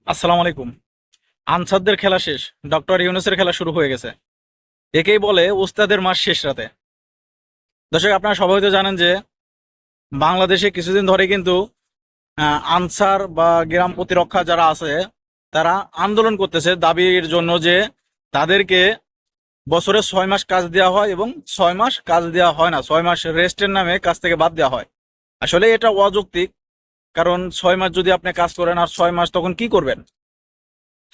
আসসালামু আলাইকুম। আনসারদের খেলা শেষ, ডক্টর ইউনূসের খেলা শুরু হয়ে গেছে। একেই বলে ওস্তাদের মাস শেষ রাতে। দর্শক, আপনারা সবাই তো জানেন যে বাংলাদেশে কিছুদিন ধরে কিন্তু আনসার বা গ্রাম প্রতিরক্ষা যারা আছে তারা আন্দোলন করতেছে দাবির জন্য যে তাদেরকে বছরে 6 মাস কাজ দেওয়া হয় এবং 6 মাস কাজ দেওয়া হয় না, 6 মাস রেস্টের নামে কাজ থেকে বাদ দেওয়া হয়। আসলে এটা অযৌক্তিক, কারণ 6 মাস যদি আপনি কাজ করেন আর 6 মাস তখন কি করবেন?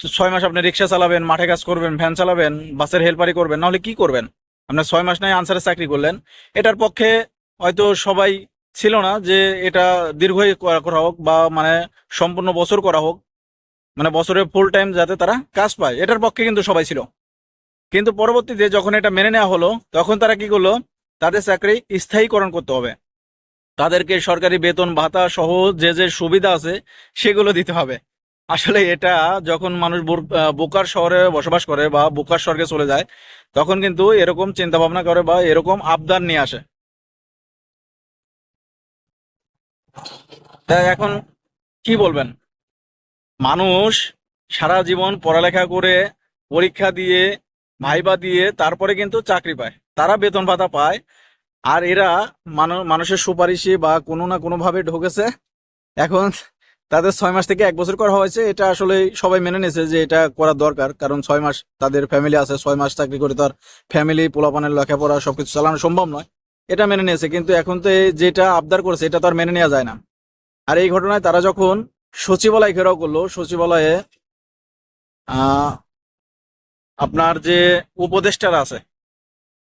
তো 6 মাস আপনি রিক্সা চালাবেন, মাঠে কাজ করবেন, ভ্যান চালাবেন, বাসের হেল্পারি করবেন, নাহলে কি করবেন? আপনার 6 মাস নাই আনসারের চাকরি করলেন। এটার পক্ষে হয়তো সবাই ছিল না যে এটা দীর্ঘই করা হোক বা মানে সম্পূর্ণ বছর করা হোক, মানে বছরে ফুল টাইম যাতে তারা কাজ পায়, এটার পক্ষে কিন্তু সবাই ছিল। কিন্তু পরবর্তীতে যখন এটা মেনে নেওয়া হলো, তখন তারা কি করলো? তাদের চাকরি স্থায়ীকরণ করতে হবে, তাদেরকে সরকারি বেতন ভাতা সহ যে যে সুবিধা আছে সেগুলো দিতে হবে। আসলে এটা যখন মানুষ বোকার শহরে বসবাস করে বা বোকার স্বর্গে চলে যায়, তখন কিন্তু এরকম চিন্তা ভাবনা করে বা এরকম আবদার নিয়ে আসে। তাই এখন কি বলবেন? মানুষ সারা জীবন পড়ালেখা করে, পরীক্ষা দিয়ে, ভাইবা দিয়ে তারপরে কিন্তু চাকরি পায়, তারা বেতন ভাতা পায়। আর এরা মানুষের সুপারিশে বা কোনো না কোনো ভাবে ঢুকেছে। এখন তাদের 6 মাস থেকে 1 বছর করা হয়েছে, এটা আসলে সবাই মেনে নিয়েছে যে এটা করা দরকার, কারণ 6 মাস তাদের ফ্যামিলি আছে, 6 মাস চাকরি করে তার ফ্যামিলি পোলাপানের লেখাপড়া সবকিছু চালানো সম্ভব নয়। এটা মেনে নিয়েছে, কিন্তু এখন তো যেটা আবদার করেছে এটা তো আর মেনে নেওয়া যায় না। আর এই ঘটনায় তারা যখন সচিবালয় ঘেরাও করলো, সচিবালয়ে আহ আপনার যে উপদেষ্টারা আছে,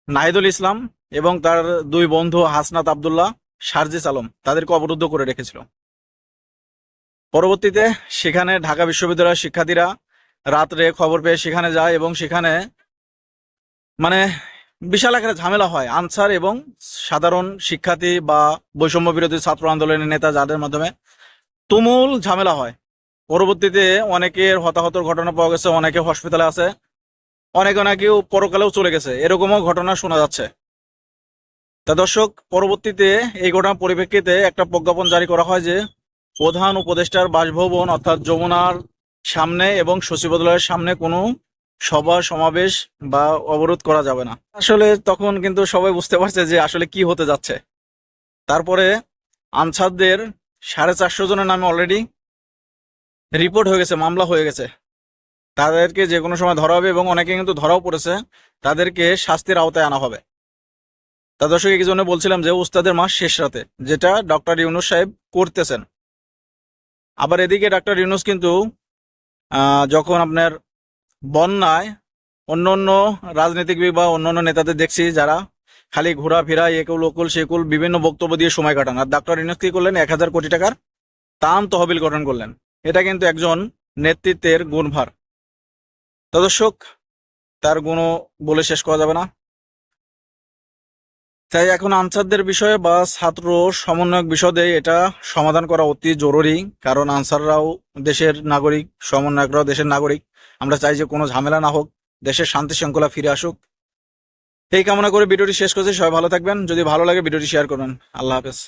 নাহিদুল ইসলাম এবং তার দুই বন্ধু হাসনাত আব্দুল্লাহ, সার্জিস আলম, তাদেরকে অবরুদ্ধ করে রেখেছিল। পরবর্তীতে সেখানে ঢাকা বিশ্ববিদ্যালয়ের শিক্ষার্থীরা রাত্রে খবর পেয়ে সেখানে যায় এবং সেখানে মানে বিশাল আকারে ঝামেলা হয় আনসার এবং সাধারণ শিক্ষার্থী বা বৈষম্য বিরোধী ছাত্র আন্দোলনের নেতা যাদের মাধ্যমে তুমুল ঝামেলা হয়। পরবর্তীতে অনেকের হতাহতর ঘটনা পাওয়া গেছে, অনেকে হসপিটালে আছে, অনেকে নাকিও পরকালেও চলে গেছে, এরকমও ঘটনা শোনা যাচ্ছে। তা দর্শক, পরবর্তীতে এই ঘটনার পরিপ্রেক্ষিতে একটা প্রজ্ঞাপন জারি করা হয় যে প্রধান উপদেষ্টার বাসভবন অর্থাৎ যমুনার সামনে এবং সচিবালয়ের সামনে কোনো সভা সমাবেশ বা অবরোধ করা যাবে না। আসলে তখন কিন্তু সবাই বুঝতে পারছে যে আসলে কি হতে যাচ্ছে। তারপরে আনসারদের 450 জনের নামে অলরেডি রিপোর্ট হয়ে গেছে, মামলা হয়ে গেছে। তাদেরকে যে কোনো সময় ধরা হবে এবং অনেকে কিন্তু ধরাও পড়েছে, তাদেরকে শাস্তির আওতায় আনা হবে। তা দর্শক, এই জন্য বলছিলাম যে উস্তাদের মাস শেষ রাতে, যেটা ডক্টর ইউনূস সাহেব করতেছেন। আবার এদিকে ডক্টর ইউনূস কিন্তু যখন আপনার বন্যায় অন্য অন্য রাজনীতিবিদ বা অন্য অন্য নেতাদের দেখছি যারা খালি ঘোরাফেরা একুল ওকুল সেকুল বিভিন্ন বক্তব্য দিয়ে সময় কাটান, আর ডক্টর ইউনূস কি করলেন? 1000 কোটি টাকার তাম তহবিল গঠন করলেন। এটা কিন্তু একজন নেতৃত্বের গুণভার। তো দর্শক, তার গুণও বলে শেষ করা যাবে না। তাই এখন আনসারদের বিষয়ে বা ছাত্র সমন্বয়ক বিষয়ে এটা সমাধান করা অতি জরুরি, কারণ আনসাররাও দেশের নাগরিক, সমন্বয়করাও দেশের নাগরিক। আমরা চাই যে কোনো ঝামেলা না হোক, দেশের শান্তি শৃঙ্খলা ফিরে আসুক। এই কামনা করে ভিডিওটি শেষ করছি। সবাই ভালো থাকবেন, যদি ভালো লাগে ভিডিওটি শেয়ার করুন। আল্লাহ হাফেজ।